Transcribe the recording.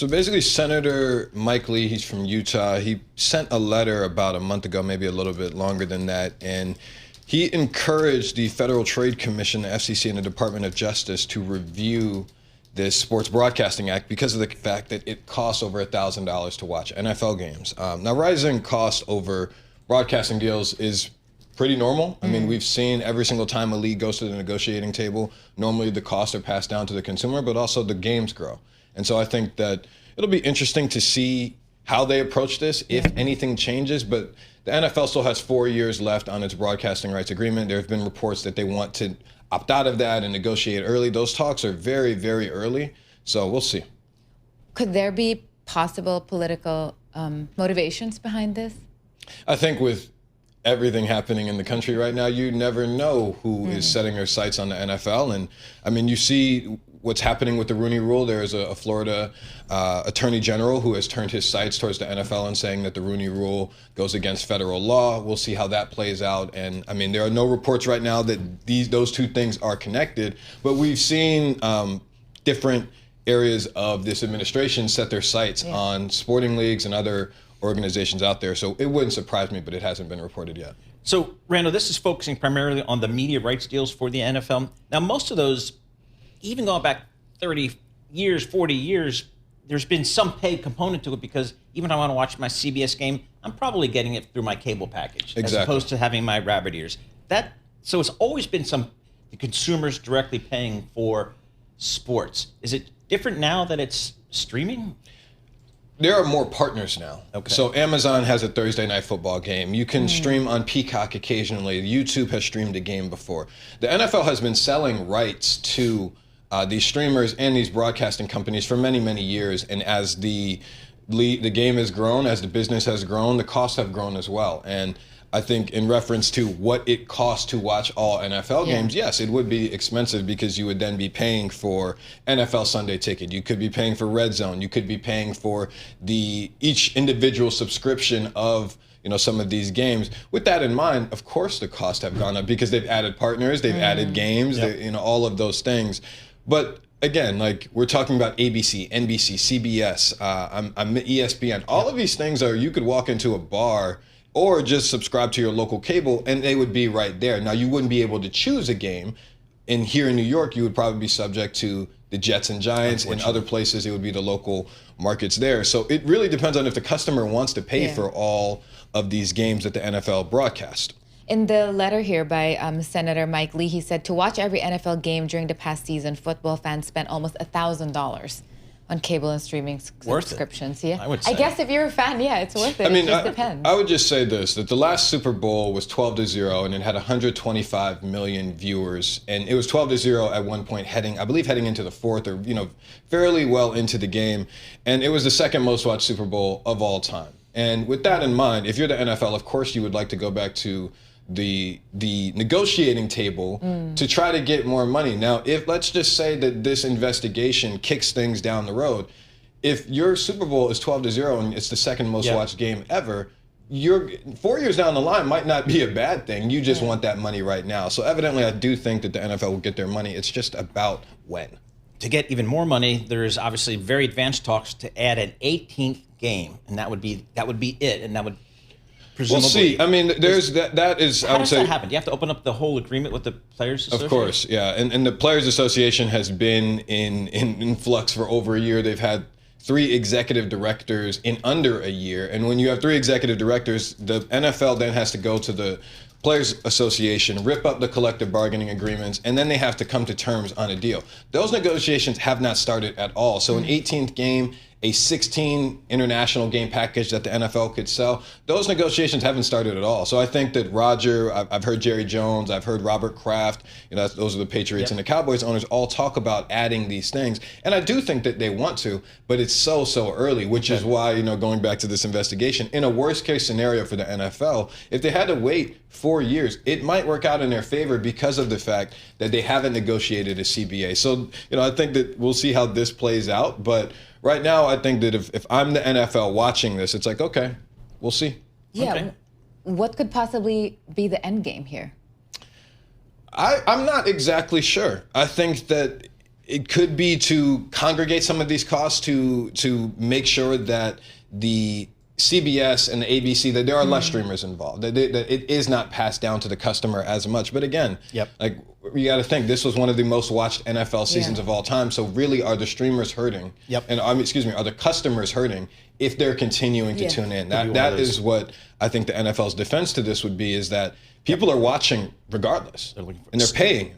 So basically, Senator Mike Lee, he's from Utah, he sent a letter about a month ago, maybe a little bit longer than that, and he encouraged the Federal Trade Commission, the FCC, and the Department of Justice to review this Sports Broadcasting Act because of the fact that it costs over $1,000 to watch NFL games. Now, rising costs over broadcasting deals is pretty normal. I mean, we've seen every single time a league goes to the negotiating table, normally the costs are passed down to the consumer, but also the games grow. And so I think that it'll be interesting to see how they approach this, if anything changes. But the NFL still has 4 years left on its broadcasting rights agreement. There have been reports that they want to opt out of that and negotiate early. Those talks are very, very early. So we'll see. Could there be possible political motivations behind this? I think with everything happening in the country right now, you never know who is setting their sights on the NFL. And I mean, you see what's happening with the Rooney Rule. There is a Florida attorney general who has turned his sights towards the NFL and saying that the Rooney Rule goes against federal law. We'll see how that plays out. And I mean, there are no reports right now that those two things are connected, but we've seen different areas of this administration set their sights on sporting leagues and other organizations out there. So it wouldn't surprise me, but it hasn't been reported yet. So, Randall, this is focusing primarily on the media rights deals for the NFL. Now, most of those, even going back 30 years, 40 years, there's been some paid component to it because even if I want to watch my CBS game, I'm probably getting it through my cable package as opposed to having my rabbit ears. So it's always been the consumers directly paying for sports. Is it different now that it's streaming? There are more partners now. Okay. So Amazon has a Thursday night football game. You can stream on Peacock occasionally. YouTube has streamed a game before. The NFL has been selling rights to these streamers and these broadcasting companies for many, many years. And as the game has grown, as the business has grown, the costs have grown as well. And I think in reference to what it costs to watch all NFL games, yes, it would be expensive because you would then be paying for NFL Sunday Ticket. You could be paying for Red Zone. You could be paying for each individual subscription of some of these games. With that in mind, of course the costs have gone up because they've added partners, they've added games, all of those things. But again, like we're talking about ABC, NBC, CBS, I'm ESPN. All of these things you could walk into a bar or just subscribe to your local cable, and they would be right there. Now, you wouldn't be able to choose a game. And here in New York, you would probably be subject to the Jets and Giants. In other places, it would be the local markets there. So it really depends on if the customer wants to pay for all of these games that the NFL broadcast. In the letter here by Senator Mike Lee, he said, to watch every NFL game during the past season, football fans spent almost $1,000 on cable and streaming subscriptions. Yeah, I would say. I guess if you're a fan, it's worth it. I mean, it just depends. I would just say this, that the last Super Bowl was 12-0, and it had 125 million viewers. And it was 12-0 at one point heading into the fourth or, fairly well into the game. And it was the second most watched Super Bowl of all time. And with that in mind, if you're the NFL, of course you would like to go back to the negotiating table to try to get more money. Now, if let's just say that this investigation kicks things down the road, if your Super Bowl is 12-0 and it's the second most watched game ever, your 4 years down the line might not be a bad thing. You just want that money right now. So evidently, I do think that the NFL will get their money. It's just about when. To get even more money, there's obviously very advanced talks to add an 18th game, and that would be it, and that would presumably. We'll see. I mean, there's that is. How does that happen? Do you have to open up the whole agreement with the Players Association? Of course, yeah. And the Players Association has been in flux for over a year. They've had 3 executive directors in under a year. And when you have 3 executive directors, the NFL then has to go to the Players Association, rip up the collective bargaining agreements, and then they have to come to terms on a deal. Those negotiations have not started at all. So an 18th game, a 16 international game package that the NFL could sell, those negotiations haven't started at all. So I think that Roger, I've heard Jerry Jones, I've heard Robert Kraft, those are the Patriots and the Cowboys owners, all talk about adding these things. And I do think that they want to, but it's so early, which is why, going back to this investigation, in a worst case scenario for the NFL, if they had to wait 4 years, it might work out in their favor because of the fact that they haven't negotiated a CBA. So, I think that we'll see how this plays out, but right now, I think that if I'm the NFL watching this, it's like, okay, we'll see. Yeah. Okay. What could possibly be the end game here? I'm not exactly sure. I think that it could be to congregate some of these costs to make sure that the CBS and the ABC, that there are less streamers involved, that it is not passed down to the customer as much. But again, like, you got to think, this was one of the most watched NFL seasons of all time. So really, are the streamers hurting? And are the customers hurting if they're continuing to tune in? That is what I think the NFL's defense to this would be, is that people are watching regardless, and they're paying